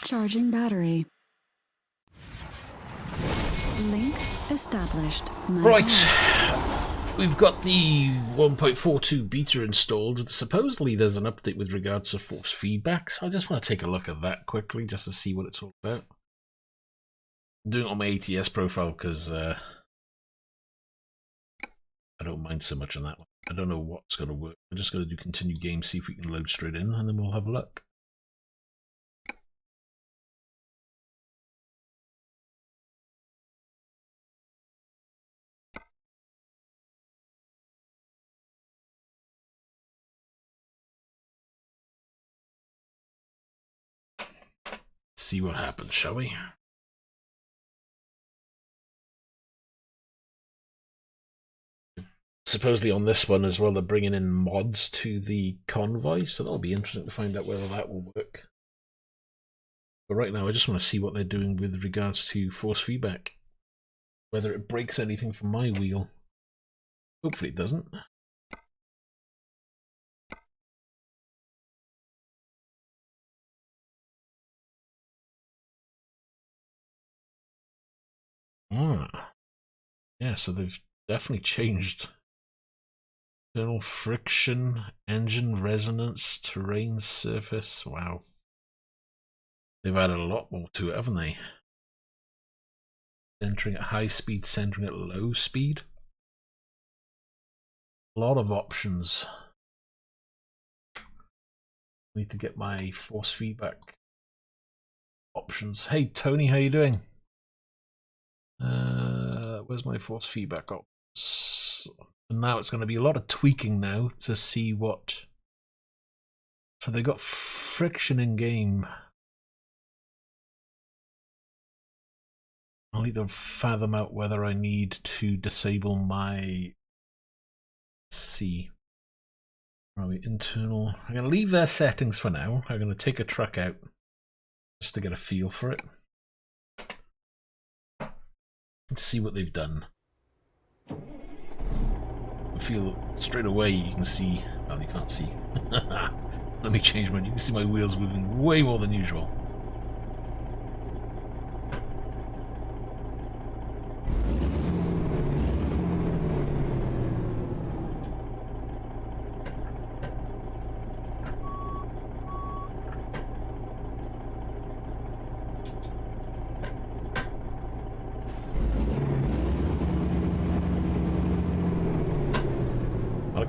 Charging battery. Link established. Right, we've got the 1.42 beta installed. Supposedly there's an update with regards to force feedback, so I just want to take a look at that quickly just to see what it's all about. I'm doing it on my ATS profile because I don't mind so much on that one. I don't know what's going to work. I'm just going to do continue game, see if we can load straight in, and then we'll have a look. See what happens, shall we? Supposedly on this one as well, they're bringing in mods to the Convoy, so that'll be interesting to find out whether that will work. But right now, I just want to see what they're doing with regards to force feedback. Whether it breaks anything from my wheel. Hopefully it doesn't. Ah. Yeah, so they've definitely changed. Internal friction, engine resonance, terrain surface. Wow. They've added a lot more to it, haven't they? Centering at high speed, centering at low speed. A lot of options. Need to get my force feedback options. Hey Tony, how you doing? Where's my force feedback options? And now it's going to be a lot of tweaking now to see what. So they got friction in game. I'll need to fathom out whether I need to disable my C. Are we internal? I'm going to leave their settings for now. I'm going to take a truck out just to get a feel for it. Let's see what they've done. I feel straight away you can see. Well, you can't see. Let me change mine. You can see my wheels moving way more than usual.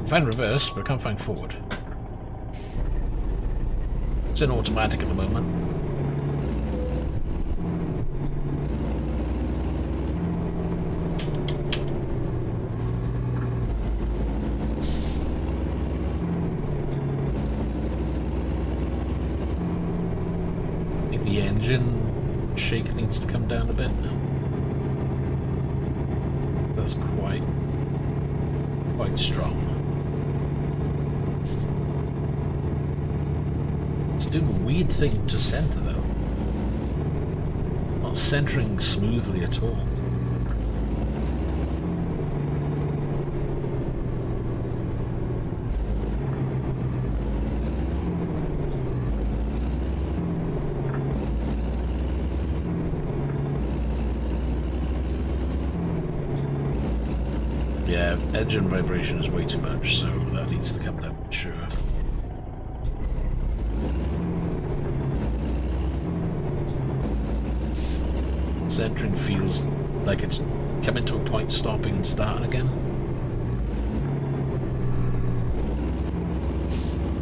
Find reverse, but I can't find forward. It's in automatic at the moment. I think the engine shake needs to come down a bit. That's quite strong. It's doing a weird thing to center though. Not centering smoothly at all. Yeah, engine vibration is way too much, so that needs to come down for sure. Centering feels like it's coming to a point, stopping and starting again.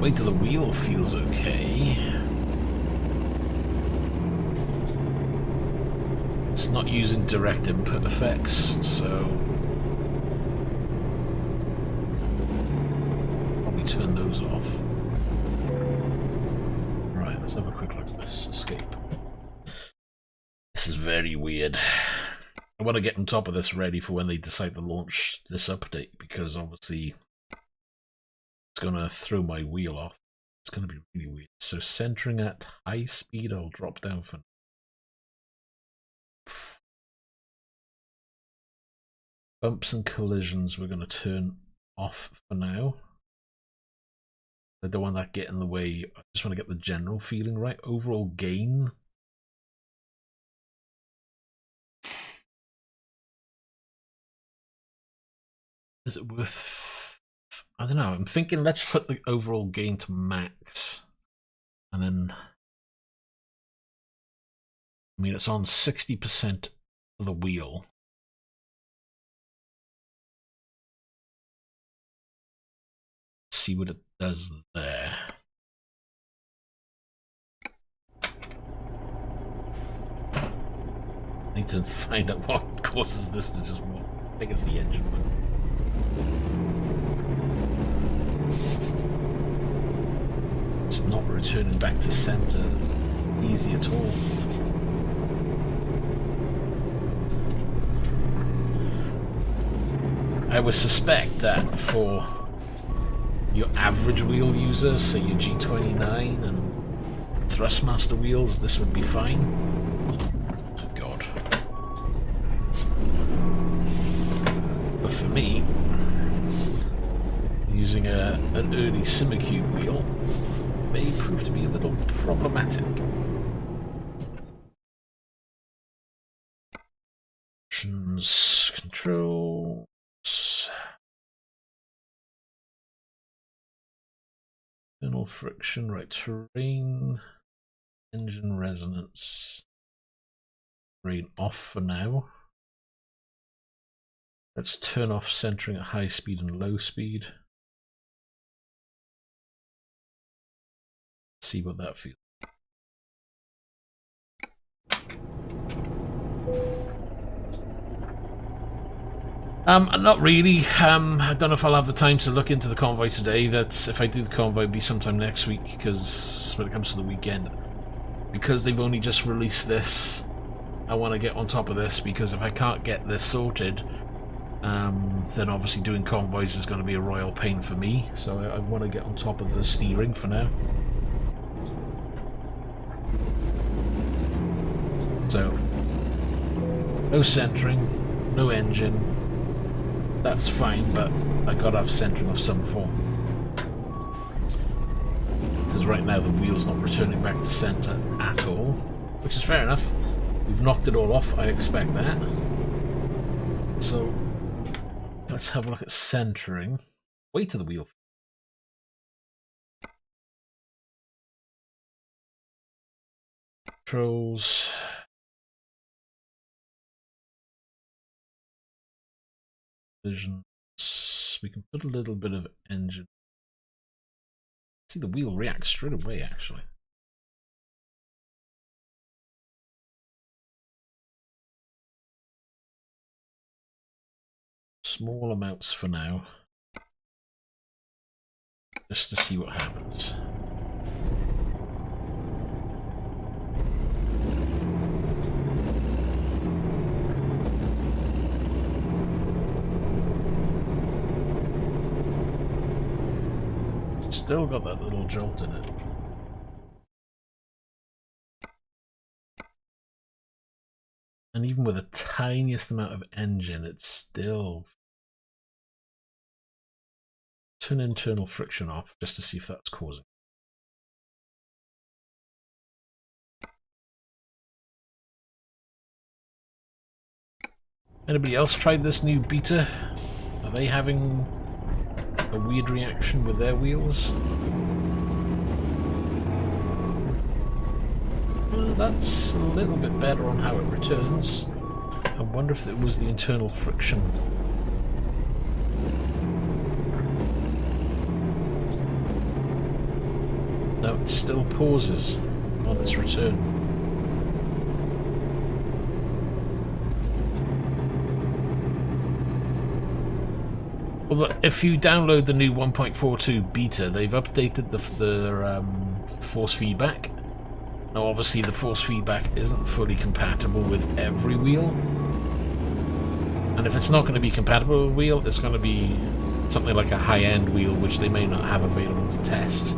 Weight of the wheel feels okay. It's not using direct input effects, so probably turn those off. Right, let's have a quick look at this. Escape. This is very weird. I want to get on top of this ready for when they decide to launch this update, because obviously it's going to throw my wheel off. It's going to be really weird. So centering at high speed, I'll drop down for bumps and collisions. We're going to turn off for now. I don't want that get in the way. I just want to get the general feeling right. Overall gain, Is it worth... I don't know, I'm thinking let's put the overall gain to max. And then... I mean, it's on 60% of the wheel. See what it does there. I need to find out what causes this to just walk. I think it's the engine one. It's not returning back to center easy at all. I would suspect that for your average wheel users, say your G29 and Thrustmaster wheels, this would be fine. Oh God. But for me, using an early simucube wheel may prove to be a little problematic. Options, controls. Internal friction, right, terrain, engine resonance. Terrain off for now. Let's turn off centering at high speed and low speed. See what that feels. Not really. I don't know if I'll have the time to look into the convoy today. That's if I do the convoy, it'll be sometime next week, because when it comes to the weekend, because they've only just released this, I want to get on top of this, because if I can't get this sorted, then obviously doing convoys is going to be a royal pain for me. So I want to get on top of the steering for now. So no centering, no engine. That's fine, but I gotta have centering of some form. Because right now the wheel's not returning back to center at all, which is fair enough. We've knocked it all off, I expect that. So let's have a look at centering. Weight of the wheel. Controls. We can put a little bit of engine. See, the wheel reacts straight away, actually. Small amounts for now, just to see what happens. Still got that little jolt in it. And even with the tiniest amount of engine, it's still... Turn internal friction off just to see if that's causing. Anybody else tried this new beta? Are they having a weird reaction with their wheels? Well, that's a little bit better on how it returns. I wonder if it was the internal friction. No, it still pauses on its return. Well, if you download the new 1.42 beta, they've updated the force feedback. Now, obviously, the force feedback isn't fully compatible with every wheel. And if it's not going to be compatible with a wheel, it's going to be something like a high-end wheel, which they may not have available to test.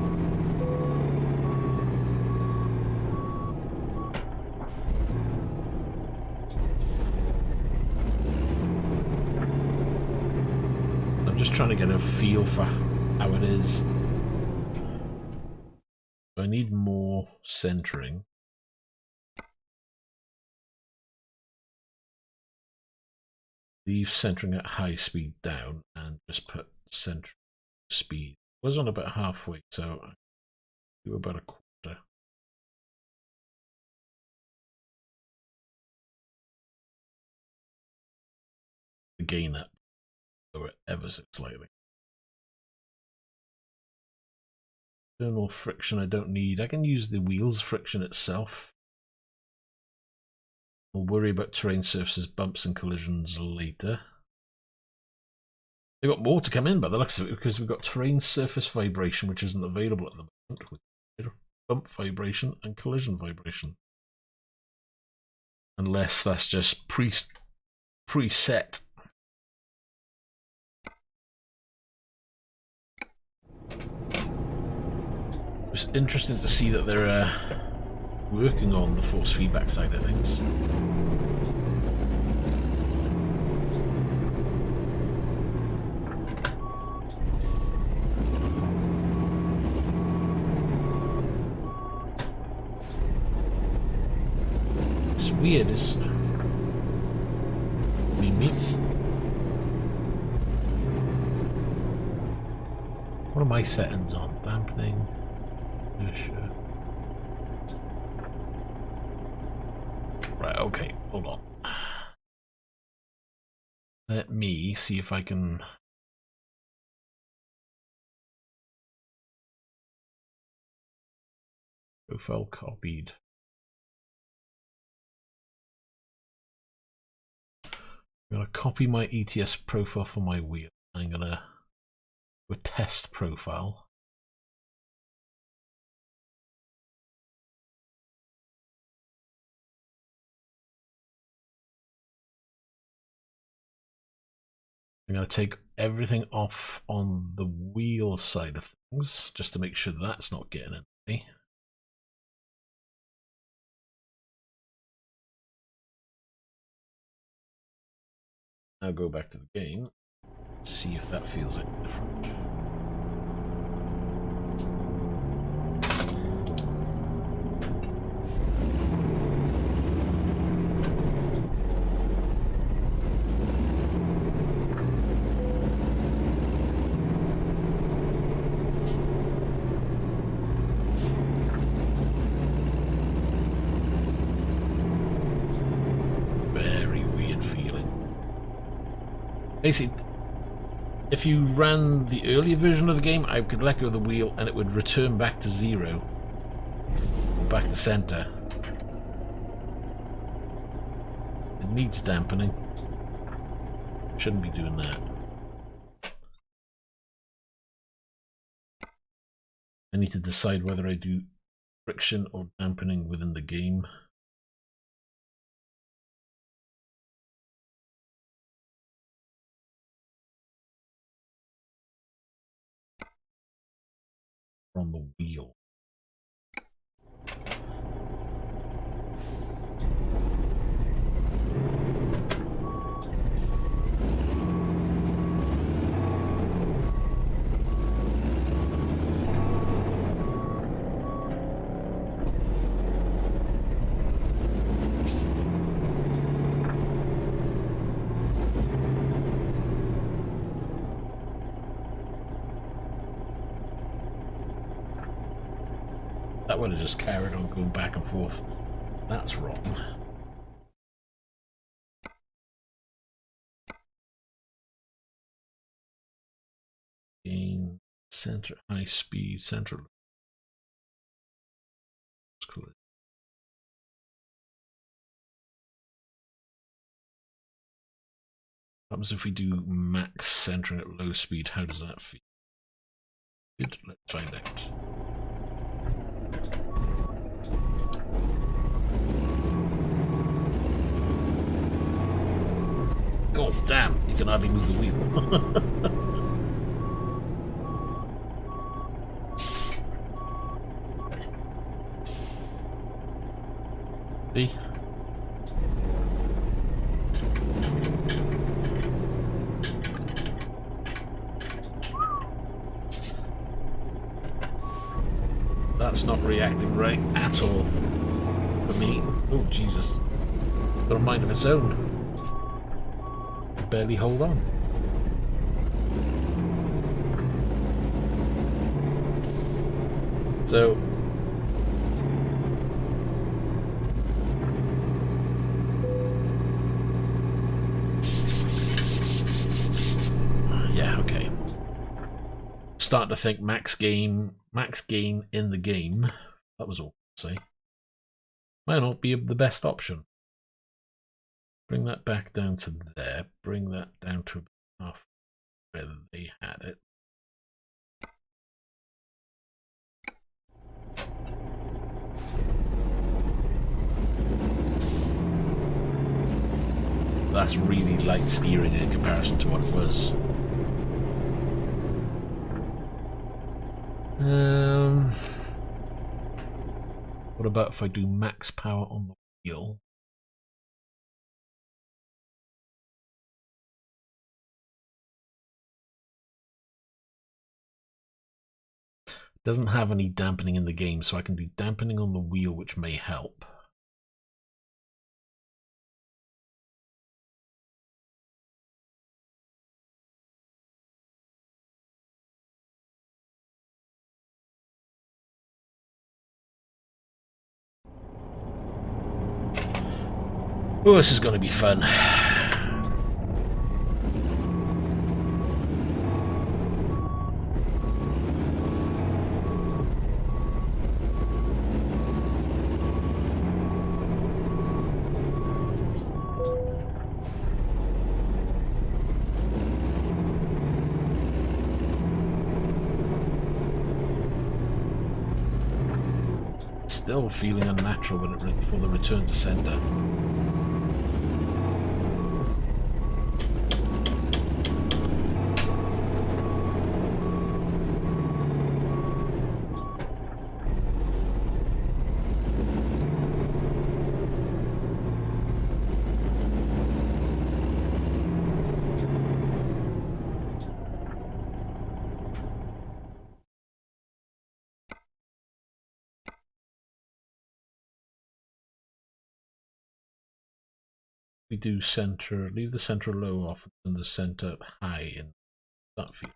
Just trying to get a feel for how it is. So I need more centering. leave centering at high speed down and just put center speed. It was on about halfway, so I'll do about a quarter. Gain up, lower it ever so slightly. Internal friction I don't need. I can use the wheels friction itself. We'll worry about terrain surfaces, bumps and collisions later. They've got more to come in by the looks of it, because we've got terrain surface vibration, which isn't available at the moment, with bump vibration and collision vibration. Unless that's just preset. It's interesting to see that they're working on the force feedback side of things. It's weird, it's me. What are my settings on? Dampening. Sure. Right, okay, hold on. Let me see if I can profile copied. I'm gonna copy my ETS profile for my wheel. I'm gonna do a test profile. I'm going to take everything off on the wheel side of things, just to make sure that's not getting in me. Now go back to the game, see if that feels any different. Basically, if you ran the earlier version of the game, I could let go of the wheel and it would return back to zero, back to center. It needs dampening. Shouldn't be doing that. I need to decide whether I do friction or dampening within the game. On the wheel. That would have just carried on going back and forth. That's wrong. Gain, center, high speed, center. What happens if we do max centering at low speed? How does that feel? Good, let's find out. God damn, you can hardly move the wheel. See? That's not reacting right at all for me. Oh Jesus, got a mind of its own. could barely hold on. So yeah, okay. Starting to think max gain in the game, that was all I'll say, might not be the best option. Bring that back down to there, bring that down to half where they had it. That's really light steering in comparison to what it was. What about if I do max power on the wheel? Doesn't have any dampening in the game, so I can do dampening on the wheel, which may help. Oh, this is going to be fun. Still feeling unnatural when it for the return to sender. We do center, leave the center low off and the center high in that field.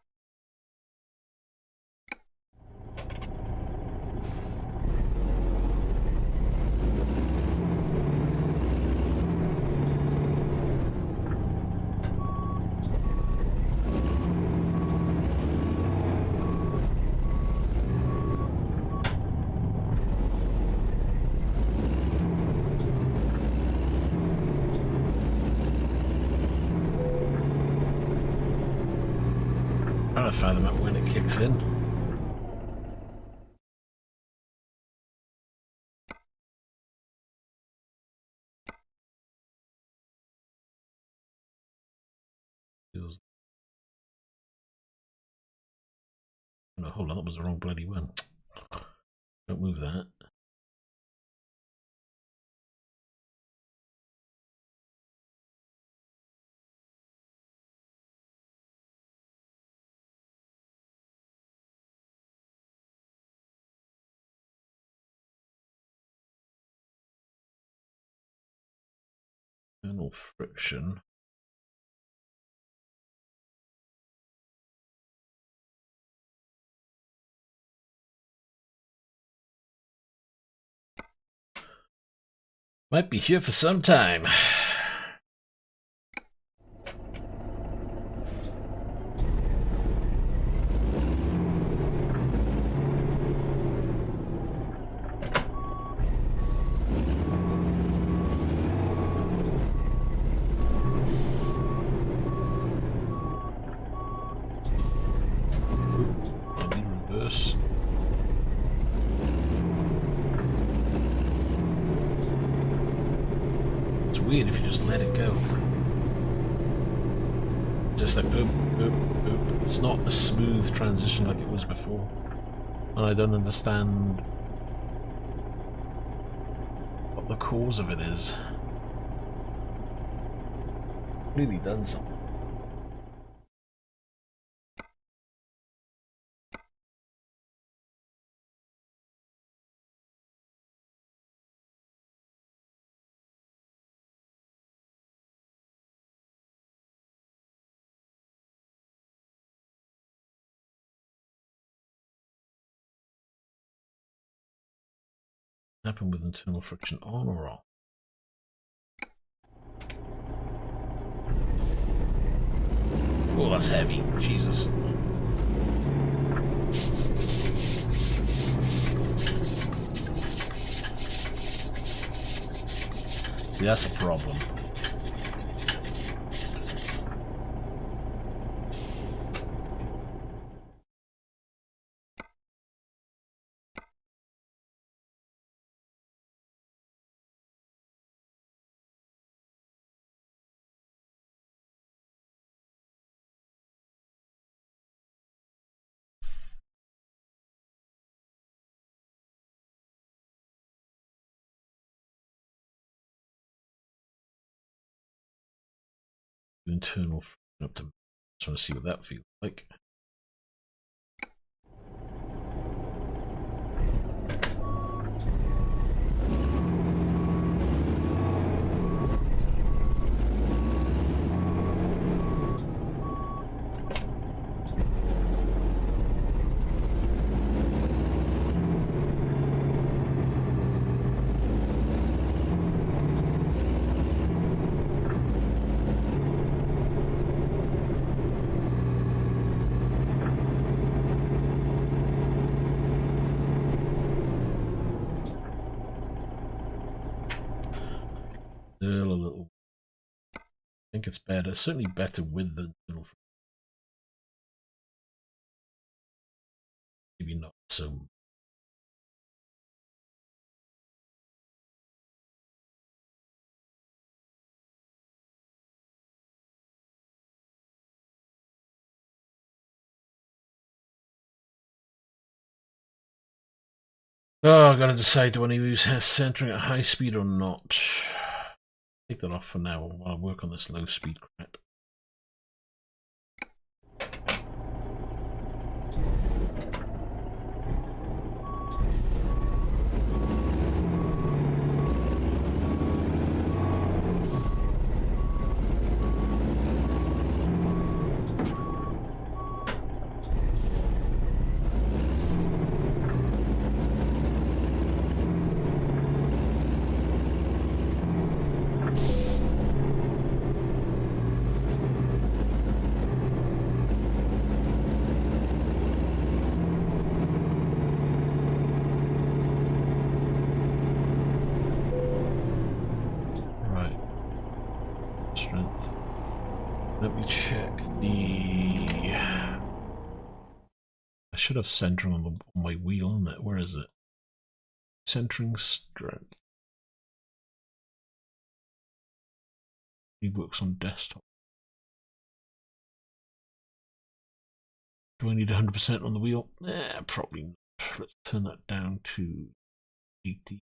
Trying to fathom out when it kicks in. No, hold on, that was the wrong bloody one. Don't move that. Internal friction. Might be here for some time. Weird if you just let it go. Just like boop, boop, boop. It's not a smooth transition like it was before. And I don't understand what the cause of it is. Really done something. happen with internal friction on or off? Oh, that's heavy. Jesus. See, that's a problem. Internal friction up to. Just want to see what that feels like. Still a little. I think it's better. Certainly better with the internal friction. Maybe not so. Oh, I gotta decide, do I want to use centering at high speed or not? Take that off for now while I work on this low speed crap. Strength. Let me check the. I should have centering on my wheel, isn't it? Where is it? Centering strength. It works on desktop. Do I need 100% on the wheel? Probably not. Let's turn that down to 80.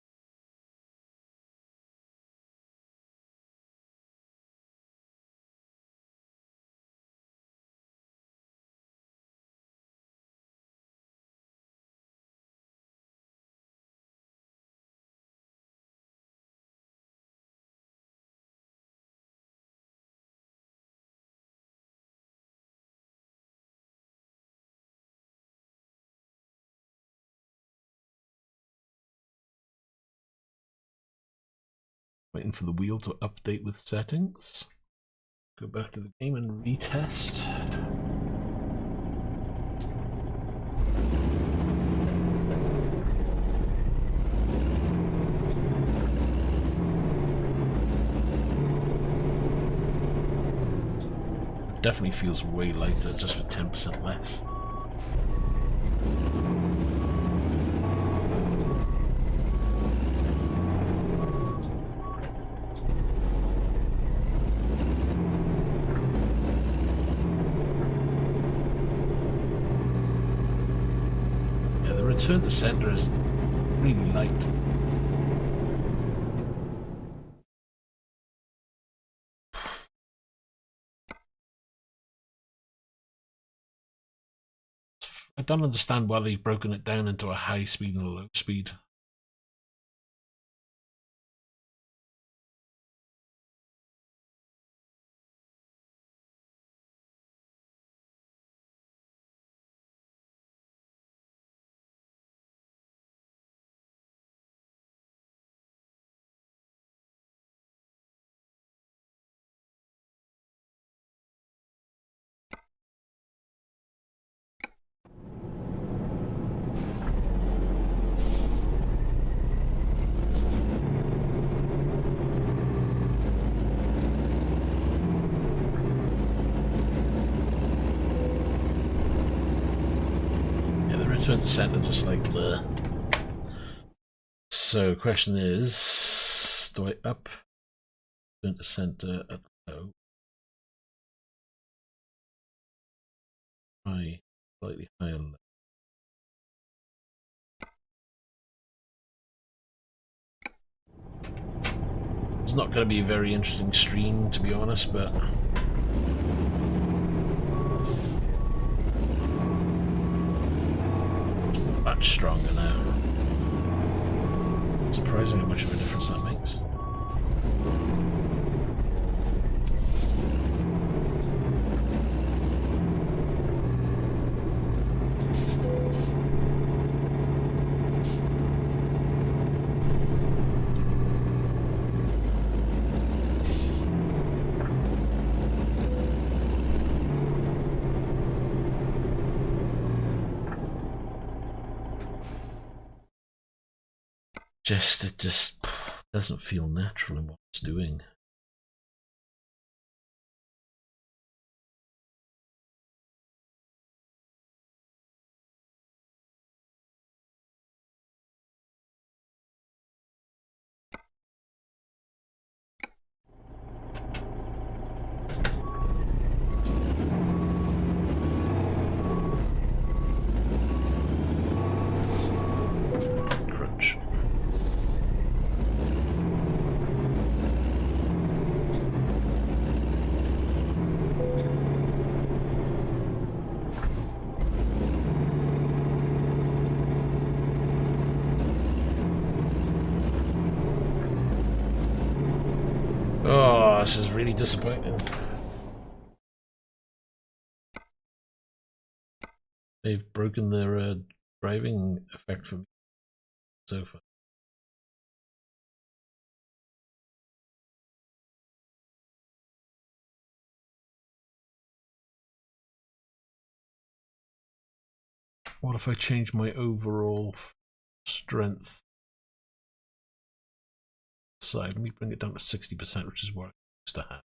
Waiting for the wheel to update with settings. Go back to the game and retest. It definitely feels way lighter just with 10% less. Return to sender is really light. I don't understand why they've broken it down into a high speed and a low speed. return to center, just like bleh. So, question is, do I up return to center at low? Try slightly higher low. It's not going to be a very interesting stream, to be honest, but much stronger now. Surprising how much of a difference that makes. It just doesn't feel natural in what it's doing. Crunch. Oh, this is really disappointing. They've broken their driving effect for me so far. What if I change my overall strength side? Let me bring it down to 60%, which is what I used to have.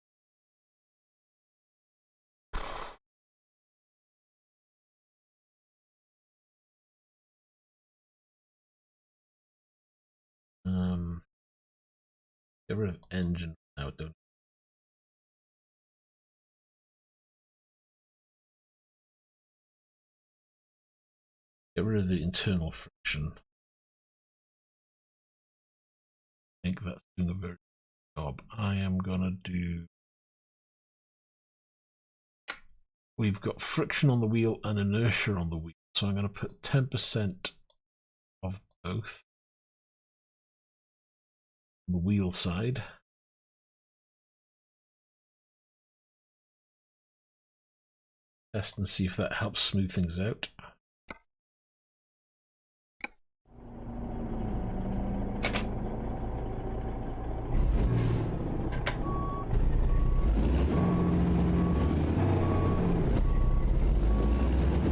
Get rid of engine now, don't. Get rid of the internal friction. I think that's doing a very good job. I am gonna do. We've got friction on the wheel and inertia on the wheel, so I'm gonna put 10% of both on the wheel side. Test and see if that helps smooth things out.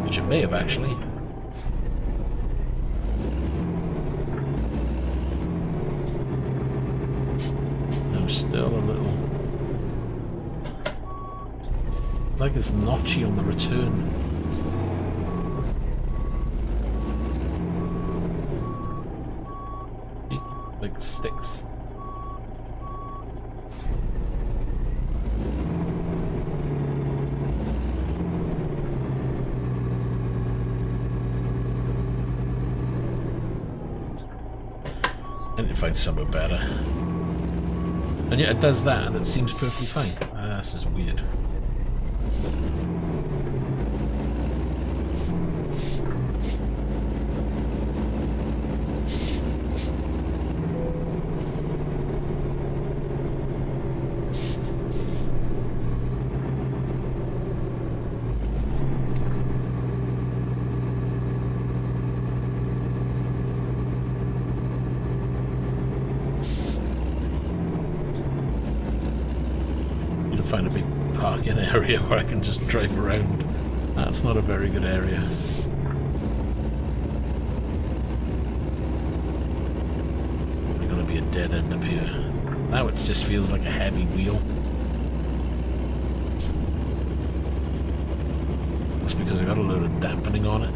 Which it may have actually. No, still a little. Like it's notchy on the return. Like sticks. I need to find somewhere better. And yet it does that and it seems perfectly fine. This is weird. Find a big parking area where I can just drive around. That's not a very good area. There's gonna be a dead end up here. Now it just feels like a heavy wheel. That's because I got a load of dampening on it.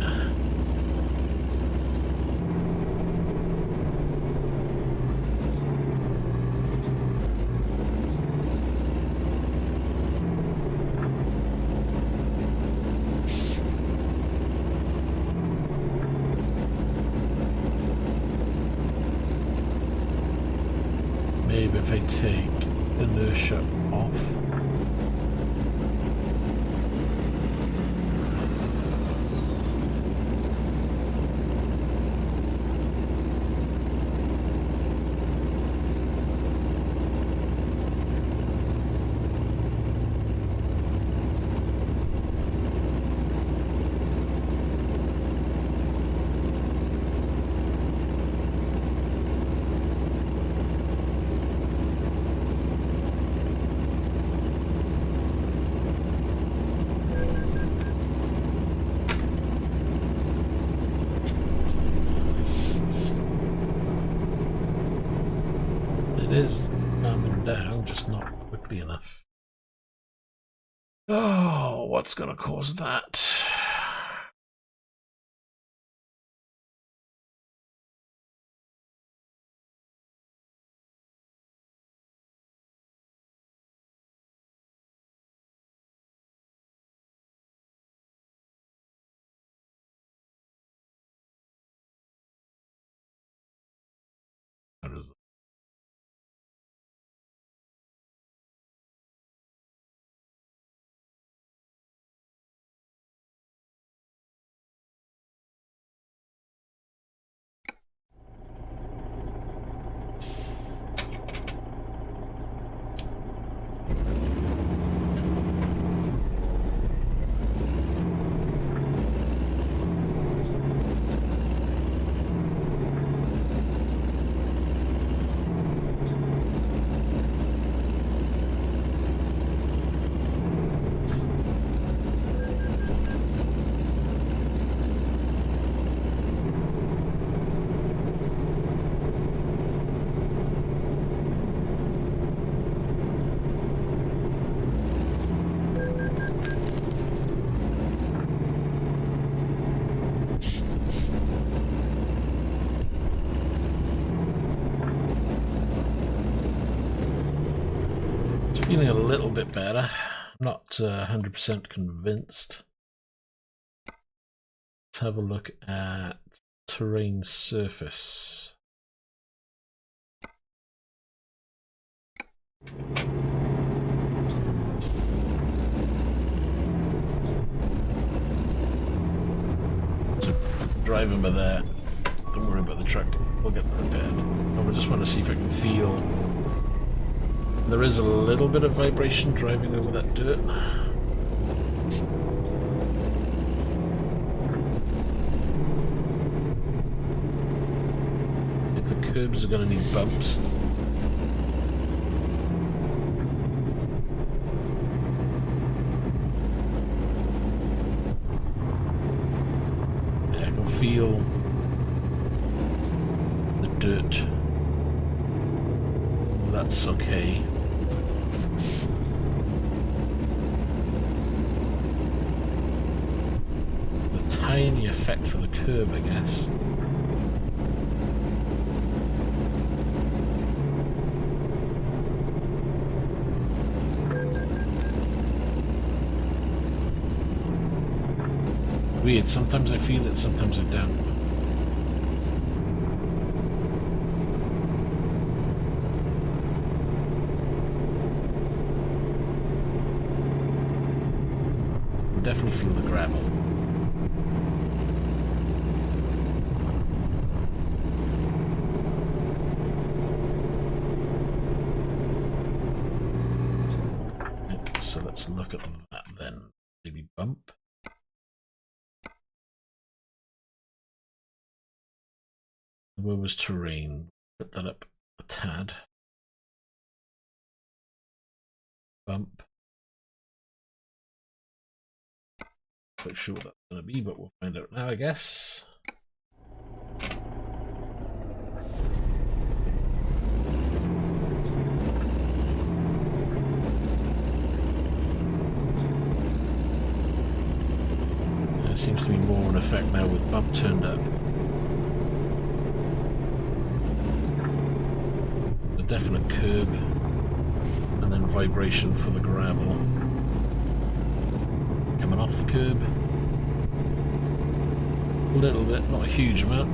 if I take inertia off. Is calming down, just not quickly enough. Oh, what's going to cause that? What is it? Feeling a little bit better. I'm not 100% convinced. Let's have a look at terrain surface. So driving by there. Don't worry about the truck. We'll get repaired. I just want to see if I can feel. There is a little bit of vibration driving over that dirt. I think the curbs are going to need bumps. Yeah, I can feel the dirt. That's okay. The tiny effect for the curb, I guess. Weird, sometimes I feel it, sometimes I don't. Definitely feel the gravel. So let's look at that then. Maybe bump. Where was terrain? Put that up a tad. Bump. Quite sure what that's going to be, but we'll find out now, I guess. There seems to be more in effect now with bump turned up. A definite curb, and then vibration for the gravel. Coming off the curb. A little bit, not a huge amount.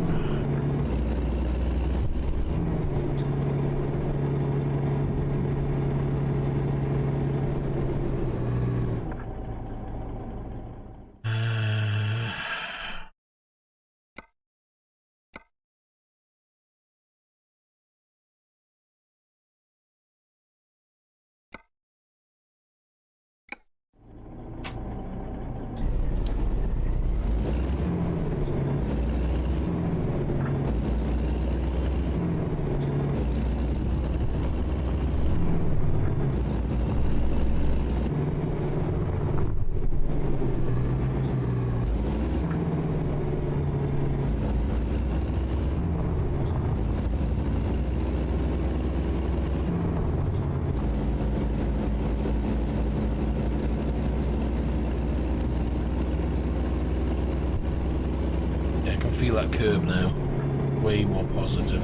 can feel that curb now. Way more positive.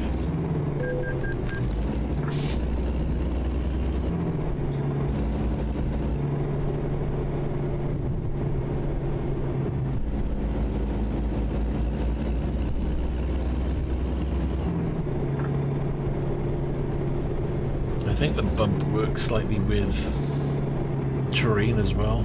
I think the bump works slightly with terrain as well.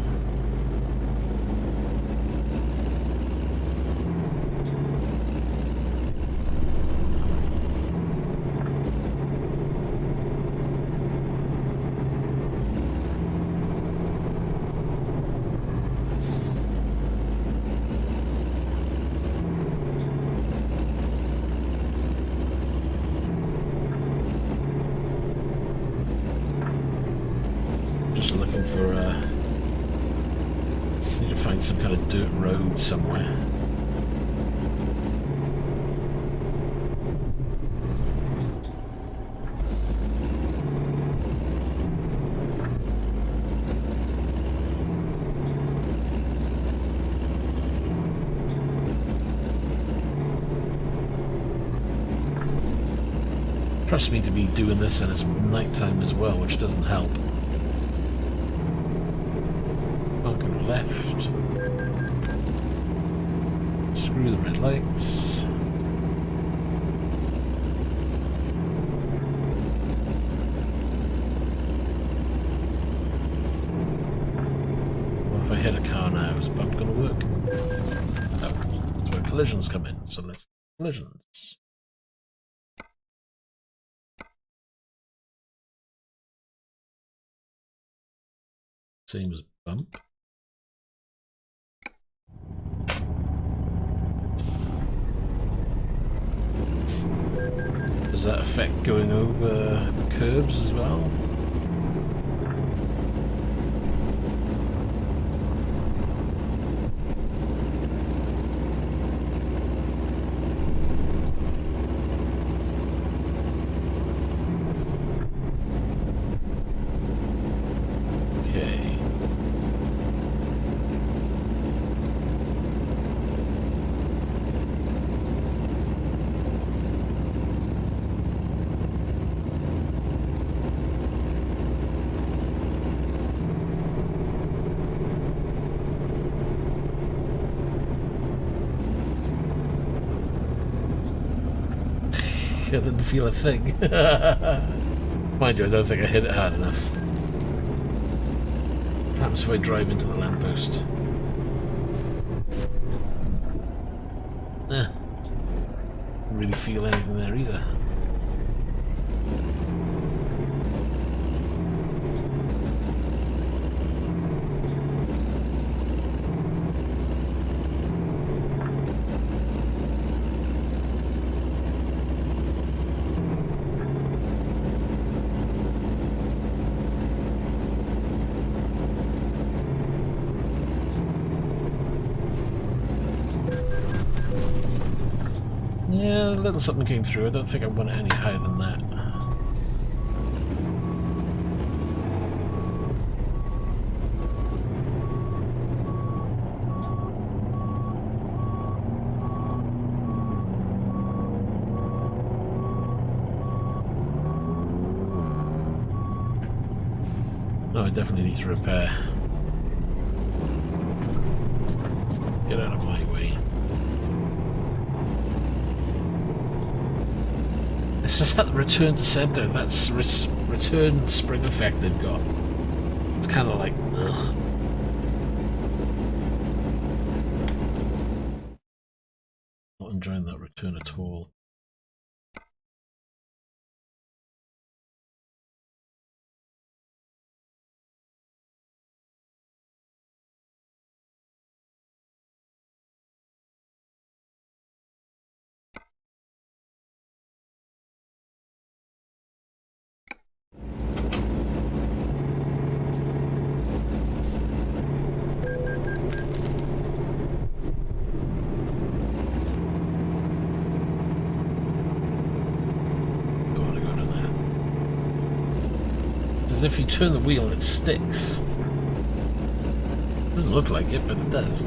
Just looking for need to find some kind of dirt road somewhere. Trust me to be doing this and it's nighttime as well, which doesn't help. Left. Screw the red lights. What if I hit a car now? Is bump going to work? No. That's where collisions come in. So let's collisions. Same as bump. Does that affect going over the curves as well? Okay. I didn't feel a thing. Mind you, I don't think I hit it hard enough. What happens if I drive into the lamppost? Didn't really feel anything there either. Yeah, a little something came through. I don't think I want it any higher than that. No, I definitely need to repair. Get out of my way. It's just that return to center, that's return spring effect they've got. It's kind of like, ugh. Not enjoying that return at all. As if you turn the wheel and it sticks. Doesn't look like it, but it does.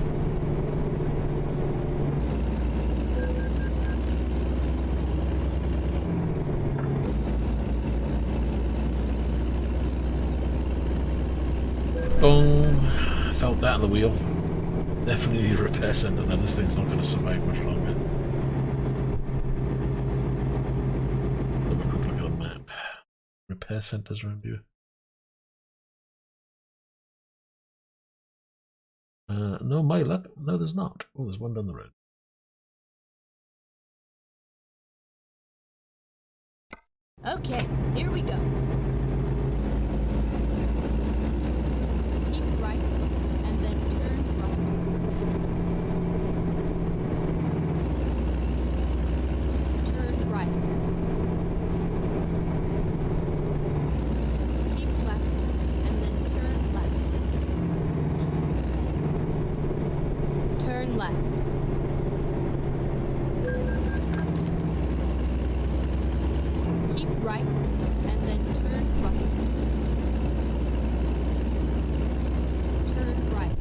the wheel. Definitely need a repair center now. This thing's not going to survive much longer. Have a quick look at the map. Repair centers around here. No, my luck. No, there's not. Oh, there's one down the road. Okay, here we go. Keep right, and then turn right. Turn right. Keep left, and then turn left. Turn left. Keep right, and then turn right. Turn right.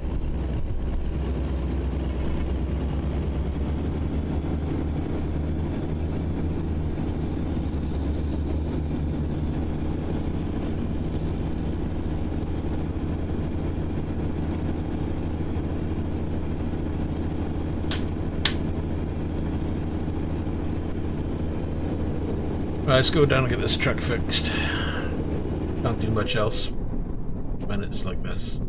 Right, let's go down and get this truck fixed. Can't do much else when it's like this.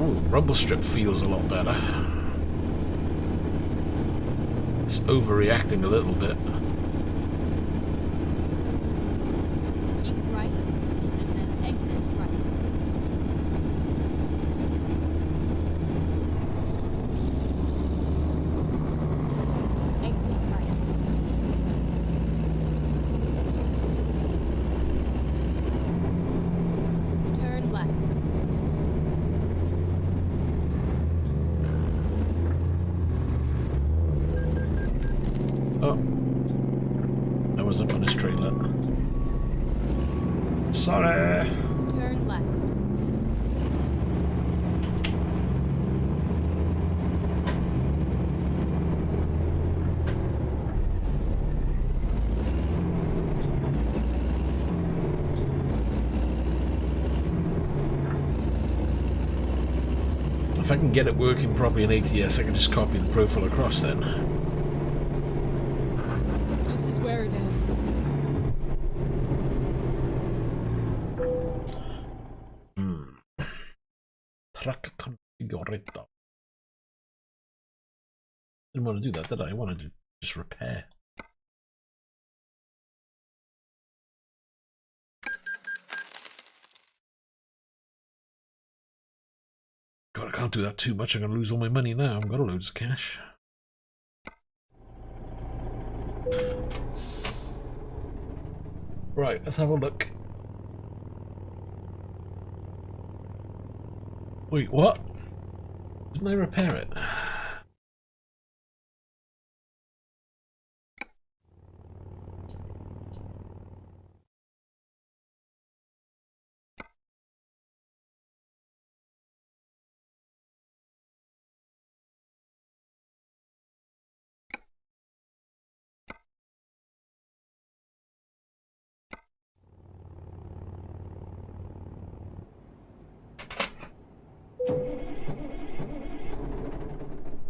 Oh, rumble strip feels a lot better. It's overreacting a little bit. Keep right, and then exit right. Exit right. Turn left. Oh, that wasn't on his trailer. Sorry. Turn left. If I can get it working properly in ATS, I can just copy the profile across then. This is where it ends. Truck configurator. Didn't want to do that, did I? I wanted to just repair. God, I can't do that too much. I'm going to lose all my money now. I've got loads of cash. Right, let's have a look. Wait, what? Didn't I repair it?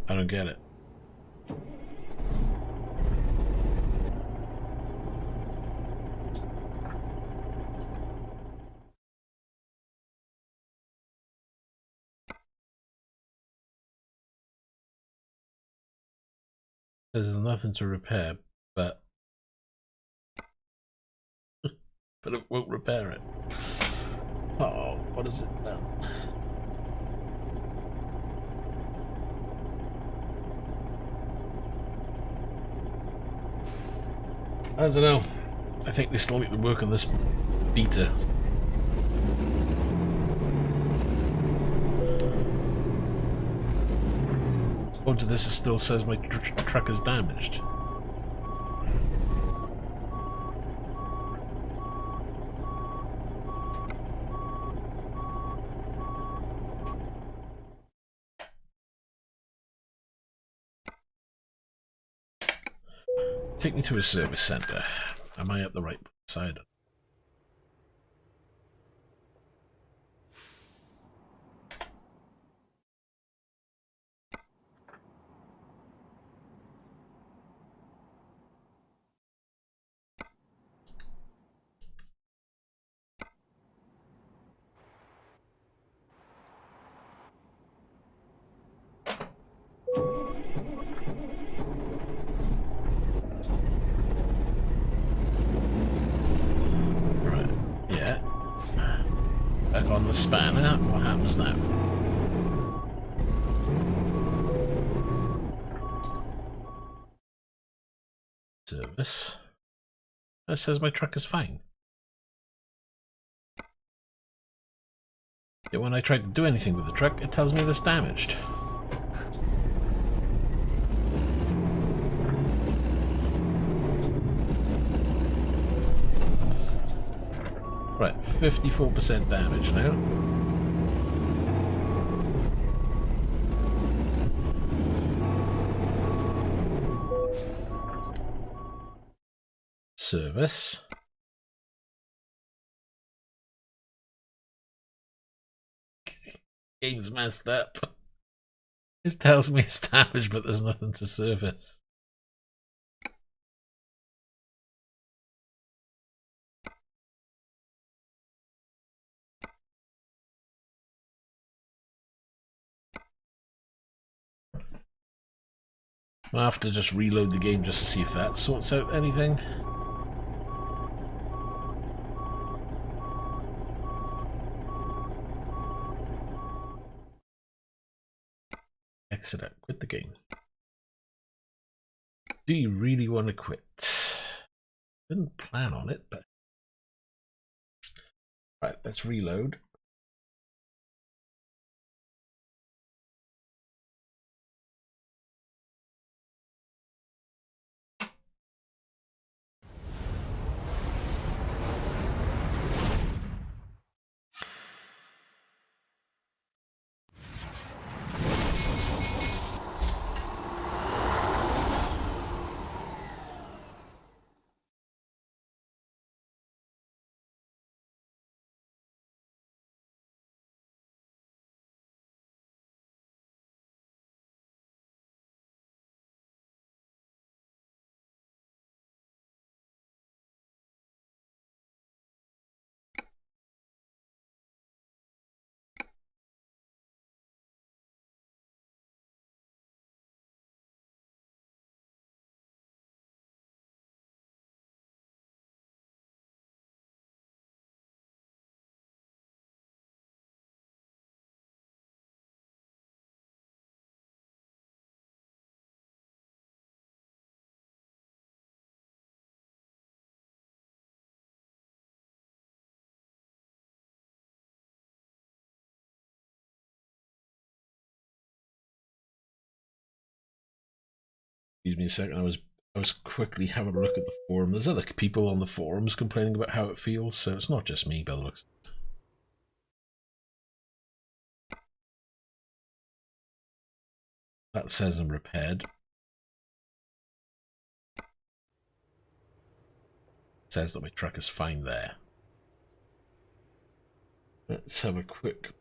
I don't get it. There's nothing to repair, but it won't repair it. Oh, what is it now? I don't know. I think they still need to work on this beta. Onto this, it still says my truck is damaged. Take me to a service centre. Am I at the right side? On the spanner, what happens now? Service. It says my truck is fine. Yet when I try to do anything with the truck, it tells me it's damaged. Right, 54% damage now. Service. Game's messed up. It tells me it's damaged, but there's nothing to service. I'll have to just reload the game just to see if that sorts out anything. Exit out. Quit the game. Do you really want to quit? Didn't plan on it, but... Right, let's reload. Excuse me a second, I was quickly having a look at the forum. There's other people on the forums complaining about how it feels, so it's not just me by the looks. That says I'm repaired. It says that my truck is fine there. Let's have a quick...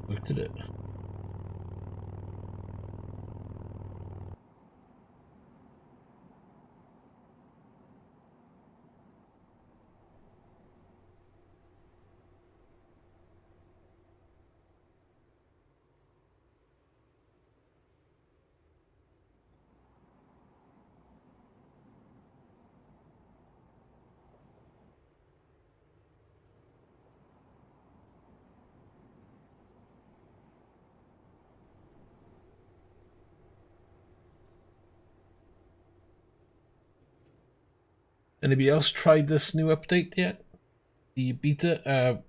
Looked at it. Anybody else tried this new update yet? The beta?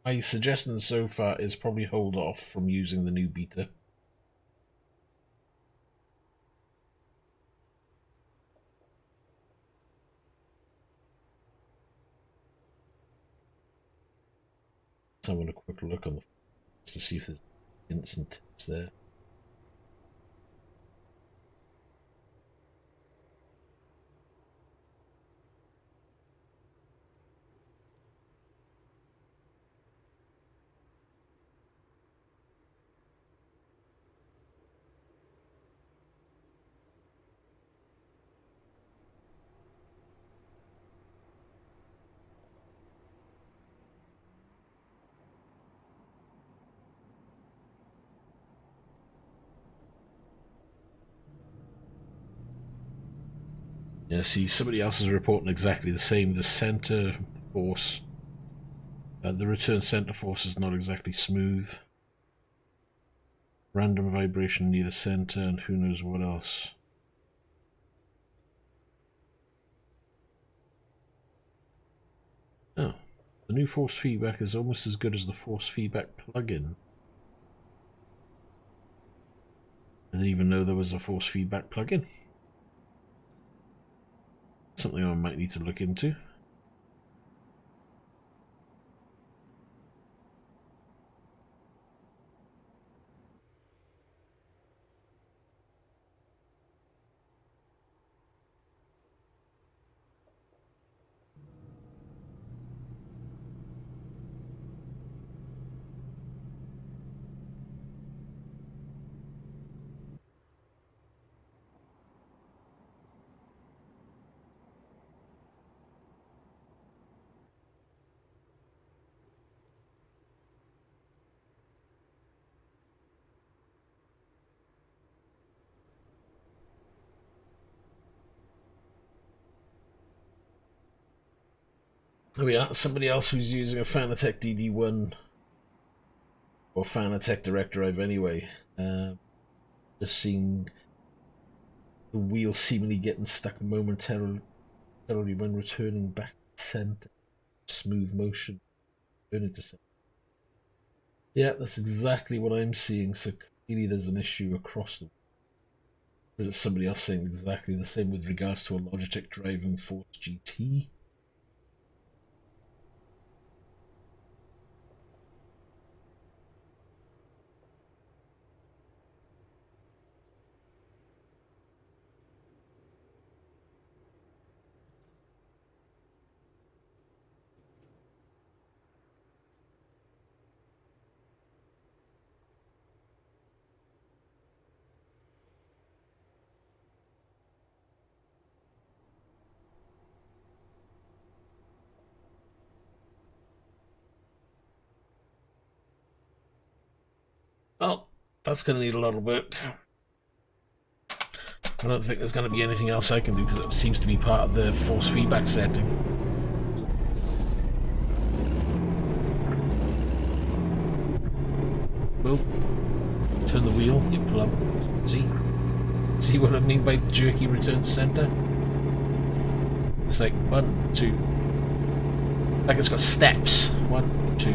My suggestion so far is probably hold off from using the new beta. So I want a quick look on the to see if there's instant tips there. Yeah, see, somebody else is reporting exactly the same. The center force, the return center force is not exactly smooth. Random vibration near the center, and who knows what else. Oh, the new force feedback is almost as good as the force feedback plugin. I didn't even know there was a force feedback plugin. Something I might need to look into. Oh yeah, somebody else who's using a Fanatec DD1 or Fanatec direct drive anyway. Just seeing the wheel seemingly getting stuck momentarily when returning back to center. Smooth motion. Returning to center. Yeah, that's exactly what I'm seeing. So clearly there's an issue across the. There's somebody else saying exactly the same with regards to a Logitech driving Force GT. Well, that's going to need a lot of work. I don't think there's going to be anything else I can do because it seems to be part of the force feedback setting. Well, turn the wheel, you plump. See what I mean by jerky return to center? It's like 1, 2. Like it's got steps. 1, 2.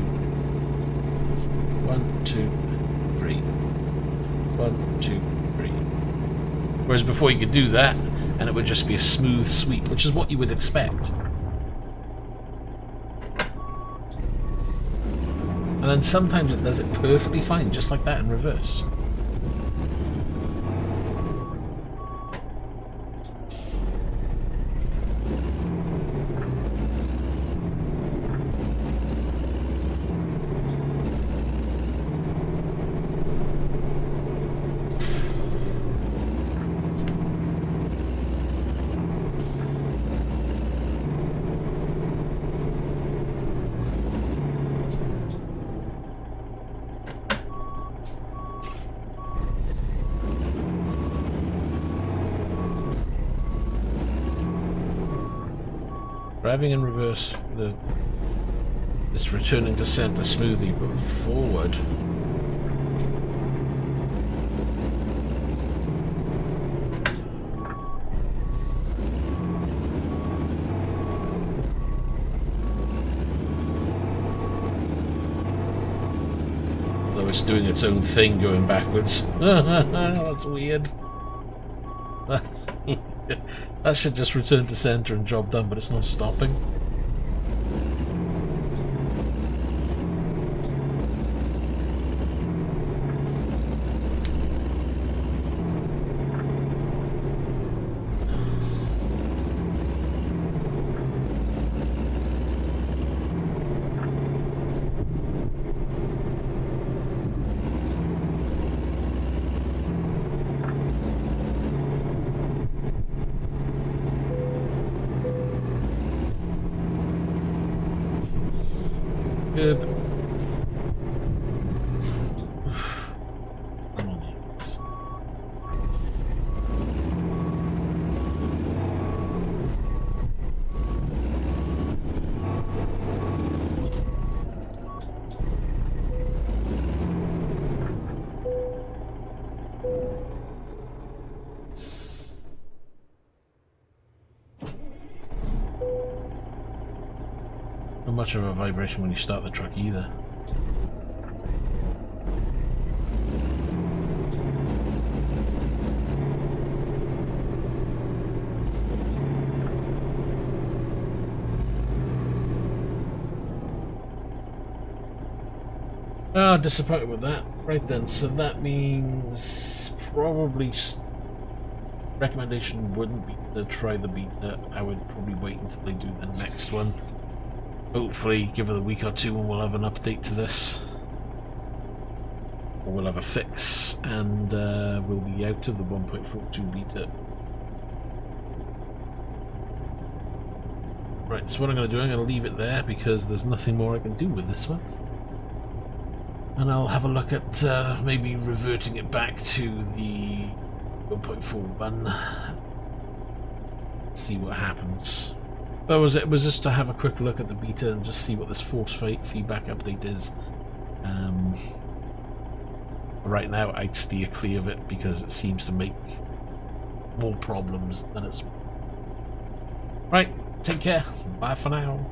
1, 2. 3. 1, 2, 3. Whereas before you could do that and it would just be a smooth sweep, which is what you would expect. And then sometimes it does it perfectly fine, just like that in reverse. Driving in reverse, it's returning to center smoothly, but forward. just doing its own thing going backwards. That's weird. That's weird. That should just return to center and job done, but it's not stopping. Good. I'm on this. Not much of a vibration when you start the truck either. Oh, disappointed with that. Right then, so that means probably recommendation wouldn't be to try the beta. I would probably wait until they do the next one. Hopefully give it a week or two and we'll have an update to this. Or we'll have a fix and we'll be out of the 1.42 beta. Right, so what I'm going to do, I'm going to leave it there because there's nothing more I can do with this one. And I'll have a look at maybe reverting it back to the 1.41. See what happens. That was it. Was just to have a quick look at the beta and just see what this force feedback update is. Right now I'd steer clear of it because it seems to make more problems than it's... Right, take care. Bye for now.